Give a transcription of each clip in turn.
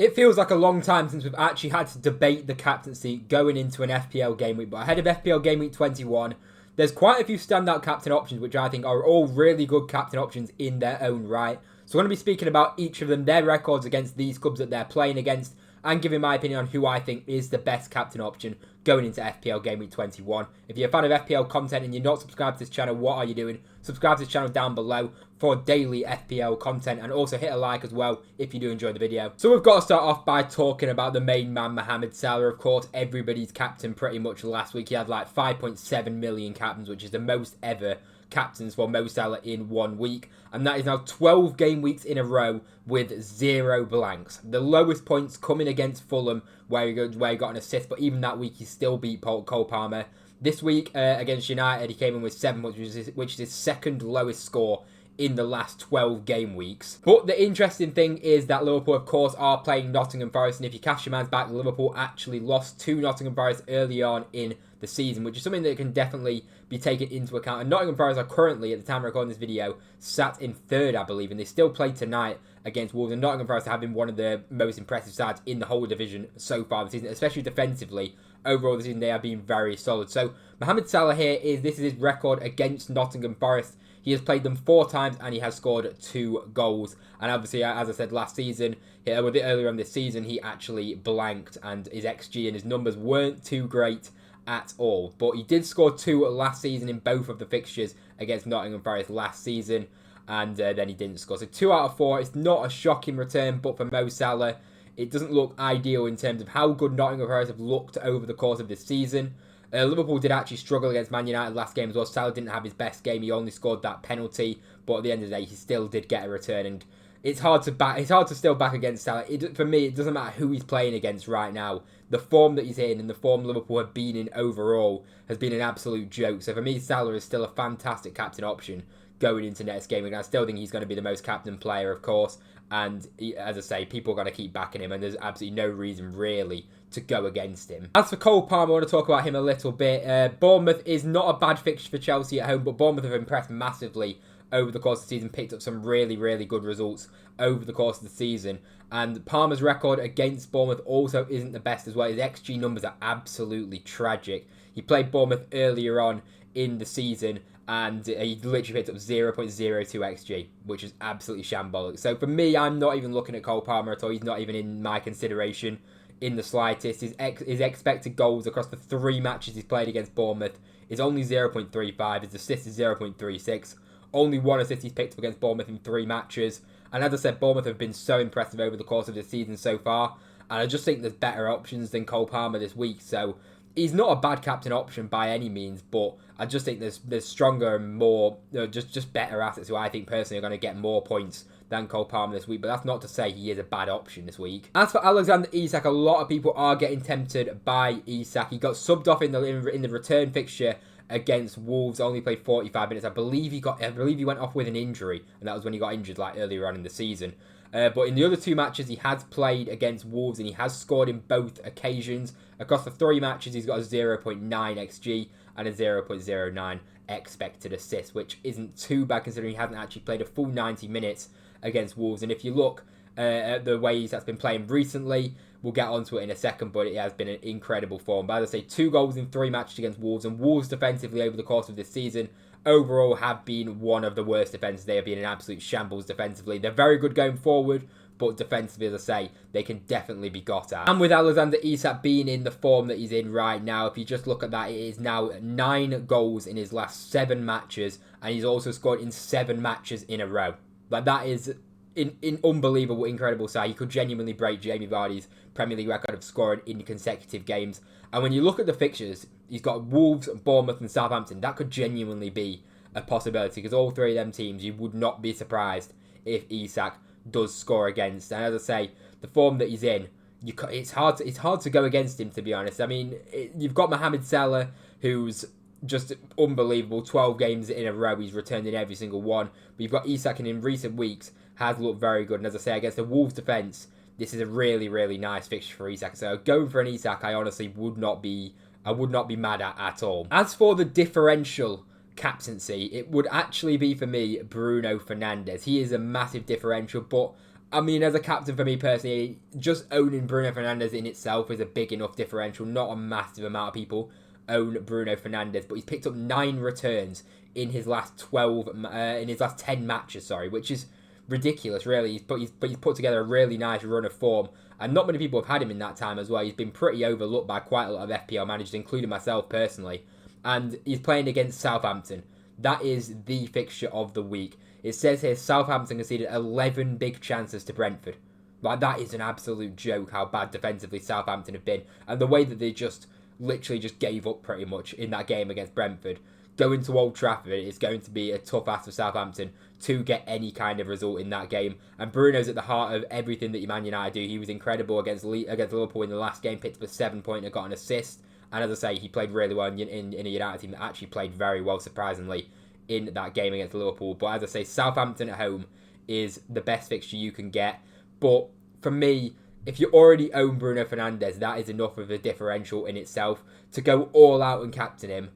It feels like a long time since we've actually had to debate the captaincy going into an FPL game week, but ahead of FPL Game Week 21, there's quite a few standout captain options, which I think are all really good captain options in their own right. So I'm going to be speaking about each of them, their records against these clubs that they're playing against, and giving my opinion on who I think is the best captain option going into FPL Game Week 21. If you're a fan of FPL content and you're not subscribed to this channel, what are you doing? Subscribe to this channel down below for daily FPL content, and also hit a like as well if you do enjoy the video. So we've got to start off by talking about the main man, Mohamed Salah. Of course, everybody's captain pretty much last week. He had like 5.7 million captains, which is the most ever captains for Mo Salah in 1 week, and that is now 12 game weeks in a row with 0 blanks. The lowest points coming against Fulham, where he got an assist, but even that week he still beat Cole Palmer. This week against United, he came in with 7 points, which is his second lowest score in the last 12 game weeks. But the interesting thing is that Liverpool, of course, are playing Nottingham Forest, and if you cast your minds back, Liverpool actually lost to Nottingham Forest early on in the season, which is something that can definitely be taken into account. And Nottingham Forest are currently, at the time of recording this video, sat in 3rd, I believe, and they still play tonight against Wolves. And Nottingham Forest have been one of the most impressive sides in the whole division so far this season, especially defensively. Overall this season, they have been very solid. So Mohamed Salah here this is his record against Nottingham Forest. He has played them 4 times and he has scored 2 goals. And obviously, as I said last season, earlier on this season, he actually blanked, and his XG and his numbers weren't too great at all. But he did score 2 last season in both of the fixtures against Nottingham Forest last season, and then he didn't score. So 2 out of 4, it's not a shocking return, but for Mo Salah, it doesn't look ideal in terms of how good Nottingham Forest have looked over the course of this season. Liverpool did actually struggle against Man United last game as well. Salah didn't have his best game. He only scored that penalty, but at the end of the day, he still did get a return. And it's hard to still back against Salah. For me, it doesn't matter who he's playing against right now. The form that he's in and the form Liverpool have been in overall has been an absolute joke. So for me, Salah is still a fantastic captain option going into next game. And I still think he's going to be the most captain player, of course. And as I say, people are going to keep backing him, and there's absolutely no reason really to go against him. As for Cole Palmer, I want to talk about him a little bit. Bournemouth is not a bad fixture for Chelsea at home, but Bournemouth have impressed massively over the course of the season, picked up some really, really good results over the course of the season. And Palmer's record against Bournemouth also isn't the best as well. His XG numbers are absolutely tragic. He played Bournemouth earlier on in the season, and he literally picked up 0.02 XG, which is absolutely shambolic. So for me, I'm not even looking at Cole Palmer at all. He's not even in my consideration in the slightest. His expected goals across the 3 matches he's played against Bournemouth is only 0.35. His assist is 0.36. Only 1 assist he's picked up against Bournemouth in 3 matches. And as I said, Bournemouth have been so impressive over the course of the season so far. And I just think there's better options than Cole Palmer this week. So he's not a bad captain option by any means, but I just think there's stronger and more, just better assets who I think personally are going to get more points than Cole Palmer this week. But that's not to say he is a bad option this week. As for Alexander Isak, a lot of people are getting tempted by Isak. He got subbed off in the return fixture against Wolves, only played 45 minutes. I believe he went off with an injury, and that was when he got injured like earlier on in the season. But in the other 2 matches, he has played against Wolves, and he has scored in both occasions. Across the 3 matches, he's got a 0.9 XG and a 0.09 expected assist, which isn't too bad considering he hasn't actually played a full 90 minutes against Wolves. And if you look at the ways that's been playing recently, we'll get onto it in a second, but it has been an incredible form. But as I say, 2 goals in 3 matches against Wolves, and Wolves defensively over the course of this season overall have been one of the worst defences. They have been an absolute shambles defensively. They're very good going forward, but defensively, as I say, they can definitely be got at. And with Alexander Isak being in the form that he's in right now, if you just look at that, it is now 9 goals in his last 7 matches, and he's also scored in 7 matches in a row. Like, that is in unbelievable, incredible side. He could genuinely break Jamie Vardy's Premier League record of scoring in consecutive games. And when you look at the fixtures, he's got Wolves, Bournemouth and Southampton. That could genuinely be a possibility, because all 3 of them teams, you would not be surprised if Isak does score against. And as I say, the form that he's in, it's hard to go against him, to be honest. I mean, you've got Mohamed Salah, who's just unbelievable. 12 games in a row, he's returned in every single one. But you've got Isak, and in recent weeks has looked very good. And as I say, against the Wolves defence, this is a really, really nice fixture for Isak. So going for an Isak, I honestly would not be mad at all. As for the differential captaincy, it would actually be for me Bruno Fernandes. He is a massive differential, but I mean, as a captain for me personally, just owning Bruno Fernandes in itself is a big enough differential. Not a massive amount of people own Bruno Fernandes, but he's picked up 9 returns in his last 10 matches, sorry, which is ridiculous, really. He's put together a really nice run of form, and not many people have had him in that time as well. He's been pretty overlooked by quite a lot of FPL managers, including myself personally, and he's playing against Southampton. That is the fixture of the week. It says here Southampton conceded 11 big chances to Brentford. Like, that is an absolute joke how bad defensively Southampton have been, and the way that they just literally just gave up pretty much in that game against Brentford. Going to Old Trafford, it's going to be a tough ask for Southampton to get any kind of result in that game. And Bruno's at the heart of everything that Man United do. He was incredible against Liverpool in the last game, picked up a 7-pointer, got an assist. And as I say, he played really well in a United team that actually played very well, surprisingly, in that game against Liverpool. But as I say, Southampton at home is the best fixture you can get. But for me, if you already own Bruno Fernandes, that is enough of a differential in itself to go all out and captain him.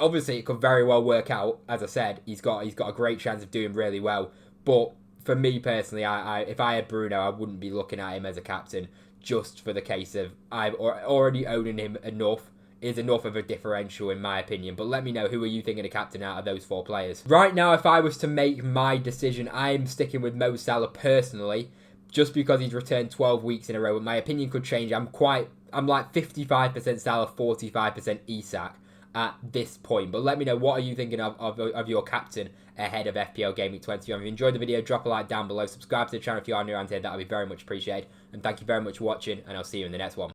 Obviously, it could very well work out. As I said, he's got a great chance of doing really well. But for me personally, if I had Bruno, I wouldn't be looking at him as a captain just for the case of I've already owning him enough is enough of a differential in my opinion. But let me know, who are you thinking of captain out of those 4 players? Right now, if I was to make my decision, I'm sticking with Mo Salah personally, just because he's returned 12 weeks in a row. But my opinion could change. I'm like 55% Salah, 45% Isak at this point. But let me know, what are you thinking of your captain ahead of FPL Gameweek 21? If you enjoyed the video, drop a like down below. Subscribe to the channel if you are new around here. That would be very much appreciated. And thank you very much for watching, and I'll see you in the next one.